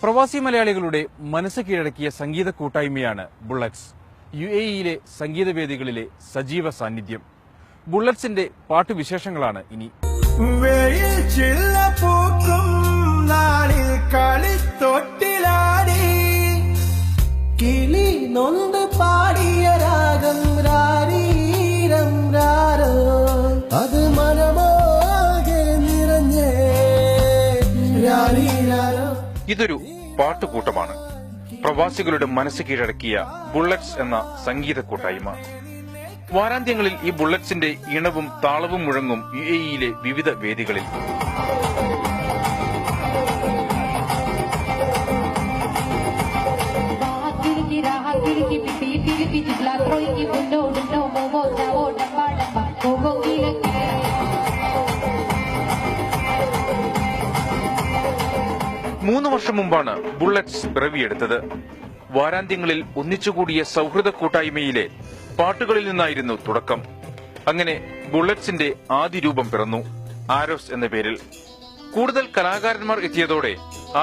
പ്രവാസി മലയാളികളുടെ മനസ്സ് കീഴടക്കിയ സംഗീത കൂട്ടായ്മയാണ് ബുള്ളറ്റ്സ്. UAE-യിലെ സംഗീതവേദികളിലെ സജീവ സാന്നിധ്യം. ബുള്ളറ്റ്സിന്റെ പാട്ടുവിശേഷങ്ങളാണ് ഇനി. കിളി നൊന്ത് പാടിയ രാഗം രാരീരം രാരോ അത് മനമാകെ നിറഞ്ഞേ രാരീരാരോ. ഇതൊരു പാട്ടുകൂട്ടമാണ്. പ്രവാസികളുടെ മനസ്സ് കീഴടക്കിയ ബുള്ളറ്റ്സ് എന്ന സംഗീത കൂട്ടായ്മ. വാരാന്ത്യങ്ങളിൽ ഈ ബുള്ളറ്റ്സിന്റെ ഇണവും താളവും മുഴങ്ങും UAE-യിലെ വിവിധ വേദികളിൽ. മൂന്ന് വർഷം മുമ്പാണ് ബുള്ളറ്റ്സ് പിറവിയെടുത്തത്. വാരാന്ത്യങ്ങളിൽ ഒന്നിച്ചുകൂടിയ സൗഹൃദ കൂട്ടായ്മയിലെ പാട്ടുകളിൽ നിന്നായിരുന്നു തുടക്കം. അങ്ങനെ ബുള്ളറ്റ്സിന്റെ ആദ്യ രൂപം പിറന്നു, ആരോസ് എന്ന പേരിൽ. കൂടുതൽ കലാകാരന്മാർ എത്തിയതോടെ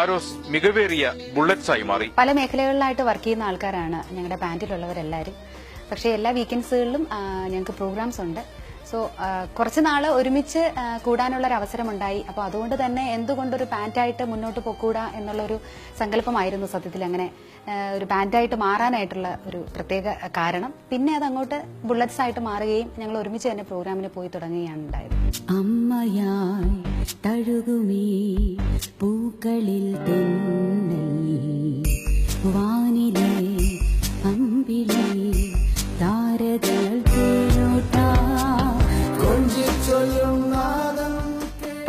ആരോസ് മികവേറിയ ബുള്ളറ്റ്സായി മാറി. പല മേഖലകളിലായിട്ട് വർക്ക് ചെയ്യുന്ന ആൾക്കാരാണ് ഞങ്ങളുടെ ബാൻഡിലുള്ളവരെല്ലാവരും. പക്ഷേ എല്ലാ വീക്കെൻഡ്സുകളിലും ഞങ്ങൾക്ക് പ്രോഗ്രാംസ് ഉണ്ട്. സോ കുറച്ച് നാൾ ഒരുമിച്ച് കൂടാനുള്ളൊരു അവസരമുണ്ടായി. അപ്പോൾ അതുകൊണ്ട് തന്നെ എന്തുകൊണ്ടൊരു ബാൻഡായിട്ട് മുന്നോട്ട് പോക്കൂടാ എന്നുള്ളൊരു സങ്കല്പമായിരുന്നു സത്യത്തിൽ അങ്ങനെ ഒരു ബാൻഡായിട്ട് മാറാനായിട്ടുള്ള ഒരു പ്രത്യേക കാരണം. പിന്നെ അത് അങ്ങോട്ട് ബുള്ളറ്റ്സ് ആയിട്ട് മാറുകയും ഞങ്ങൾ ഒരുമിച്ച് തന്നെ പ്രോഗ്രാമിന് പോയി തുടങ്ങുകയാണ് ഉണ്ടായത്. അമ്മയായി തഴുകുമീ പൂക്കളിൽ വാനിലെ അമ്പിളി താരകൾ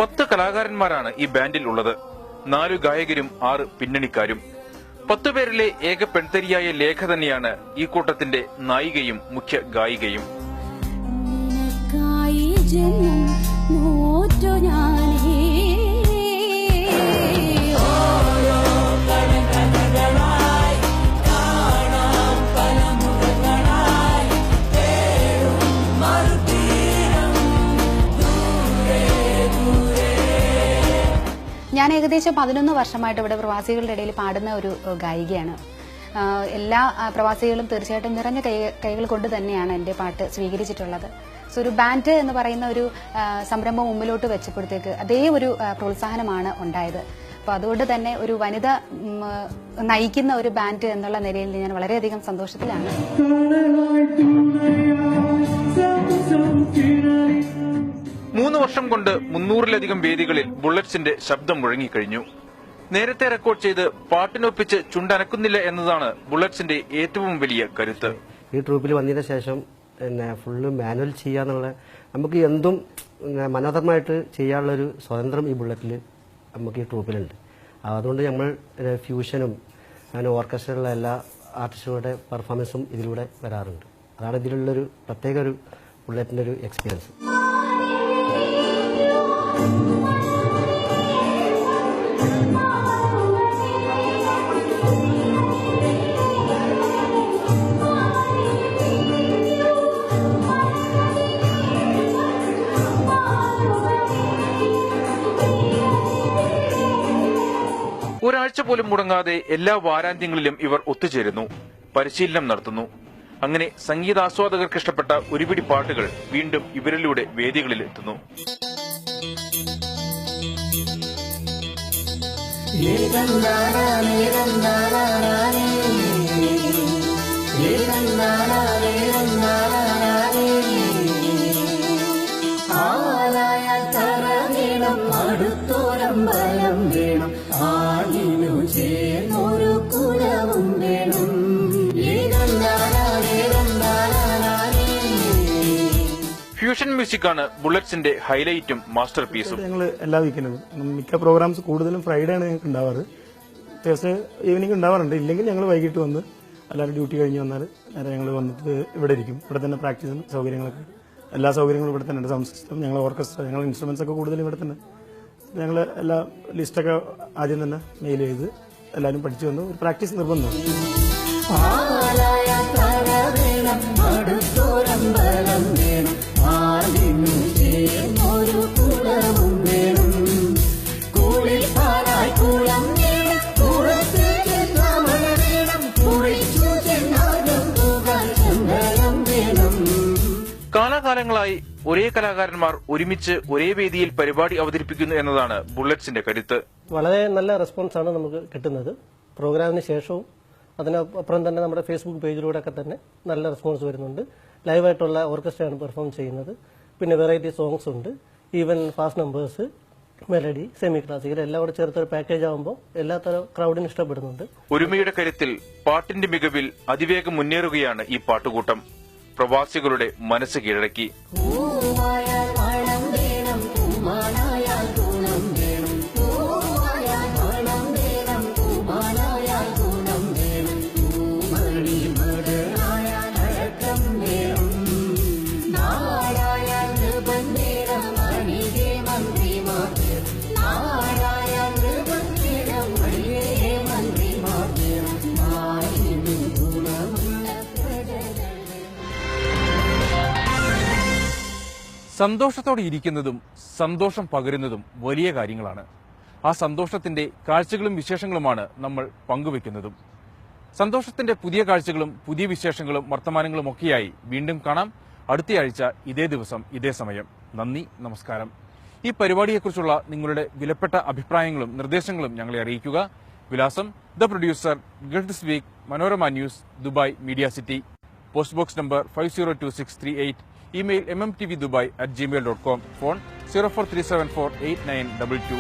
10 കലാകാരന്മാരാണ് ഈ ബാൻഡിൽ ഉള്ളത്. 4 ഗായകരും 6 പിന്നണിക്കാരും. 10 പേരിലെ ഏക പെൺതരിയായ ലേഖ തന്നെയാണ് ഈ കൂട്ടത്തിന്റെ നായികയും മുഖ്യ ഗായികയും. ഞാൻ ഏകദേശം 11 വർഷമായിട്ട് ഇവിടെ പ്രവാസികളുടെ ഇടയിൽ പാടുന്ന ഒരു ഗായികയാണ്. എല്ലാ പ്രവാസികളും തീർച്ചയായിട്ടും നിറഞ്ഞ കൈകൾ കൊണ്ട് തന്നെയാണ് എൻ്റെ പാട്ട് സ്വീകരിച്ചിട്ടുള്ളത്. സോ ഒരു ബാൻഡ് എന്ന് പറയുന്ന ഒരു സംരംഭം മുമ്പിലോട്ട് വെച്ചപ്പോഴത്തേക്ക് അതേ ഒരു പ്രോത്സാഹനമാണ് ഉണ്ടായത്. അപ്പോൾ അതുകൊണ്ട് തന്നെ ഒരു വനിത നയിക്കുന്ന ഒരു ബാൻഡ് എന്നുള്ള നിലയിൽ ഞാൻ വളരെയധികം സന്തോഷത്തിലാണ്. 3 വർഷം കൊണ്ട് 300-ലധികം വേദികളിൽ ബുള്ളറ്റ്സിന്റെ ശബ്ദം മുഴങ്ങിക്കഴിഞ്ഞു. നേരത്തെ റെക്കോർഡ് ചെയ്ത് പാട്ടിനൊപ്പിച്ച് ചുണ്ടനക്കുന്നില്ല എന്നതാണ് ബുള്ളറ്റ്സിന്റെ ഏറ്റവും വലിയ കരുത്ത്. ഈ ട്രൂപ്പിൽ വന്നതിന് ശേഷം ഫുള്ള് മാനുവൽ ചെയ്യാന്നുള്ള നമുക്ക് എന്തും മനോഹരമായിട്ട് ചെയ്യാനുള്ളൊരു സ്വാതന്ത്ര്യം ഈ ബുള്ളറ്റിൽ നമുക്ക് ഈ ട്രൂപ്പിലുണ്ട്. അതുകൊണ്ട് നമ്മൾ ഫ്യൂഷനും അങ്ങനെ ഓർക്കസ്ട്രയിലുള്ള എല്ലാ ആർട്ടിസ്റ്റുകളുടെ പെർഫോമൻസും ഇതിലൂടെ വരാറുണ്ട്. അതാണ് ഇതിലുള്ളൊരു പ്രത്യേക ഒരു ബുള്ളറ്റിന്റെ ഒരു എക്സ്പീരിയൻസ്. ഒരാഴ്ച പോലും മുടങ്ങാതെ എല്ലാ വാരാന്ത്യങ്ങളിലും ഇവർ ഒത്തുചേരുന്നു, പരിശീലനം നടത്തുന്നു. അങ്ങനെ സംഗീതാസ്വാദകർക്ക് ഇഷ്ടപ്പെട്ട ഒരുപിടി പാട്ടുകൾ വീണ്ടും ഇവരിലൂടെ വേദികളിൽ എത്തുന്നു. അടുത്തോരമ്പലം വേണം, ആലിനു ചേർന്നൊരു കുലവും വേണം. ഫ്യൂഷൻ മ്യൂസിക്കാണ് ബുള്ളറ്റ്സിന്റെ ഹൈലൈറ്റും മാസ്റ്റർ പീസും. ഞങ്ങൾ എല്ലാ വീക്കിനും മിക്ക പ്രോഗ്രാംസ് കൂടുതലും ഫ്രൈഡേ ആണ് ഞങ്ങൾക്ക് ഉണ്ടാവാറ്. തേഴ്സ്ഡേ ഈവനിങ് ഉണ്ടാവാറുണ്ട്. ഇല്ലെങ്കിൽ ഞങ്ങൾ വൈകിട്ട് വന്ന് എല്ലാവരും ഡ്യൂട്ടി കഴിഞ്ഞ് വന്നാൽ നേരെ ഞങ്ങൾ വന്നിട്ട് ഇവിടെ ഇരിക്കും. ഇവിടെ തന്നെ പ്രാക്ടീസും സൗകര്യങ്ങളൊക്കെ എല്ലാ സൗകര്യങ്ങളും ഇവിടെ തന്നെ ഉണ്ട്. സൗണ്ട് സിസ്റ്റം, ഞങ്ങൾ ഓർക്കസ്ട്ര, ഞങ്ങൾ ഇൻസ്ട്രുമെന്റ്സ് ഒക്കെ കൂടുതലും ഇവിടെ തന്നെ. ഞങ്ങൾ എല്ലാ ലിസ്റ്റൊക്കെ ആദ്യം തന്നെ മെയിൽ ചെയ്ത് എല്ലാവരും പഠിച്ചു വന്നു. ഒരു പ്രാക്ടീസ് നിർബന്ധമാണ്. കാലങ്ങളായി ഒരേ കലാകാരന്മാർ ഒരുമിച്ച് ഒരേ വേദിയിൽ പരിപാടി അവതരിപ്പിക്കുന്നു എന്നതാണ് ബുള്ളറ്റ്സിന്റെ കരുത്ത്. വളരെ നല്ല റെസ്പോൺസാണ് നമുക്ക് കിട്ടുന്നത്. പ്രോഗ്രാമിന് ശേഷവും അതിനപ്പുറം തന്നെ നമ്മുടെ ഫേസ്ബുക്ക് പേജിലൂടെ ഒക്കെ തന്നെ നല്ല റെസ്പോൺസ് വരുന്നുണ്ട്. ലൈവായിട്ടുള്ള ഓർക്കസ്ട്രയാണ് പെർഫോം ചെയ്യുന്നത്. പിന്നെ വെറൈറ്റി സോങ്സ് ഉണ്ട്. Even fast numbers, melody, semi classical എല്ലാം കൂടെ ചേർത്തൊരു പാക്കേജ് ആകുമ്പോൾ എല്ലാ തരം ക്രൗഡിനും ഇഷ്ടപ്പെടുന്നുണ്ട്. ഒരുമയുടെ കരുത്തിൽ പാട്ടിന്റെ മികവിൽ അതിവേഗം മുന്നേറുകയാണ് ഈ പാട്ടുകൂട്ടം. പ്രവാസികളുടെ മനസ്സ് കീഴടക്കി. പൂവായാൽ മണം വേണം, പൂമാനായാൽ ഗുണം വേണം. പൂവായാൽ മണം വേണം, പൂമാനായാൽ ഗുണം വേണം. പൂമണി മകളായാൽ അഴകം വേണം. നാടായാൽ നൃപൻ വേണം, മണികേ മന്ത്രിമാർ വേണം. നാടായാൽ നൃപൻ വേണം, മണികേ മന്ത്രിമാർ വേണം. നാടിനും ഗുണമുള്ള പ്രജകൾ. സന്തോഷത്തോടെ ഇരിക്കുന്നതും സന്തോഷം പകരുന്നതും വലിയ കാര്യങ്ങളാണ്. ആ സന്തോഷത്തിന്റെ കാഴ്ചകളും വിശേഷങ്ങളുമാണ് നമ്മൾ പങ്കുവെക്കുന്നതും. സന്തോഷത്തിന്റെ പുതിയ കാഴ്ചകളും പുതിയ വിശേഷങ്ങളും വർത്തമാനങ്ങളും ഒക്കെയായി വീണ്ടും കാണാം അടുത്തയാഴ്ച ഇതേ ദിവസം ഇതേ സമയം. നന്ദി, നമസ്കാരം. ഈ പരിപാടിയെക്കുറിച്ചുള്ള നിങ്ങളുടെ വിലപ്പെട്ട അഭിപ്രായങ്ങളും നിർദ്ദേശങ്ങളും ഞങ്ങളെ അറിയിക്കുക. വിലാസം: the producer, Gulf this week, Manorama news, Dubai, media city. Post box number 502638. Email mmtvdubai@gmail.com. Phone 0437489222.